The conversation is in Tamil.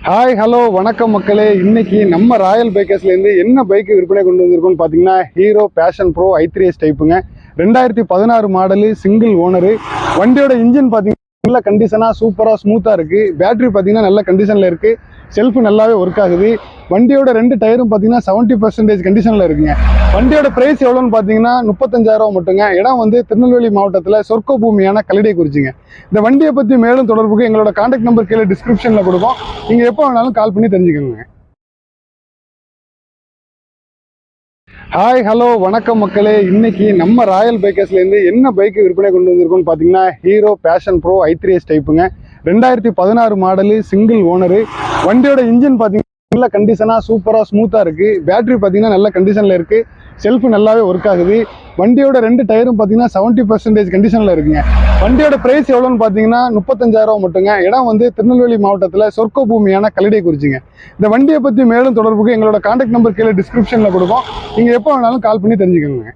ஹாய் ஹலோ வணக்கம் மக்களே. இன்னைக்கு நம்ம ராயல் பைக்கர்ஸ்லேருந்து என்ன பைக் விற்பனை கொண்டு வந்திருக்கோம்னு பார்த்தீங்கன்னா ஹீரோ பேஷன் ப்ரோ i3s டைப்புங்க. 2016 மாடலு, சிங்கிள் ஓனரு. வண்டியோட இன்ஜின் பார்த்தீங்கன்னா நல்ல கண்டிஷனாக சூப்பராக ஸ்மூத்தாக இருக்குது. பேட்டரி பார்த்தீங்கன்னா நல்ல கண்டிஷனில் இருக்குது. செல்ஃபு நல்லாவே ஒர்க் ஆகுது. வண்டியோட 2 டயரும் பார்த்தீங்கன்னா 70% கண்டிஷனில் இருக்குங்க. வண்டியோட ப்ரைஸ் எவ்வளோன்னு பார்த்தீங்கன்னா 35,000 மட்டுங்க. இடம் வந்து திருநெல்வேலி மாவட்டத்தில் சொர்க்க பூமியான கல்லடைக்குறிச்சிங்க. இந்த வண்டியை பற்றி மேலும் தொடர்புக்கு எங்களோட கான்டாக்ட் நம்பர் கீழே டிஸ்கிரிப்ஷனில் கொடுப்போம். நீங்கள் எப்போ வேணாலும் கால் பண்ணி தெரிஞ்சுக்கோங்க. ஹாய் ஹலோ வணக்கம் மக்களே. இன்னைக்கு நம்ம ராயல் பைக்கர்ஸ்லேருந்து என்ன பைக் விற்பனை கொண்டு வந்திருக்கோம்னு பார்த்தீங்கன்னா ஹீரோ பேஷன் ப்ரோ i3s டைப்புங்க. 2016 மாடலு, சிங்கிள் ஓனரு. வண்டியோட இன்ஜின் பார்த்தீங்கன்னா நல்ல கண்டிஷனாக சூப்பராக ஸ்மூத்தாக இருக்குது. பேட்டரி பார்த்தீங்கன்னா நல்ல கண்டிஷனில் இருக்குது. செல்ஃபு நல்லாவே ஒர்க் ஆகுது. வண்டியோட 2 டயரும் பார்த்தீங்கன்னா 70% கண்டிஷனில் இருக்குங்க. வண்டியோட ப்ரைஸ் எவ்வளோன்னு பார்த்தீங்கன்னா 35,000 மட்டுங்க. இடம் வந்து திருநெல்வேலி மாவட்டத்தில் சொர்க்க பூமியான கல்லடைக்குறிச்சிங்க. இந்த வண்டியை பற்றி மேலும் தொடர்புக்கு எங்களோட கான்டாக்ட் நம்பர் கீழே டிஸ்கிரிப்ஷனில் கொடுப்போம். நீங்கள் எப்போ வேணாலும் கால் பண்ணி தெரிஞ்சுக்கோங்க.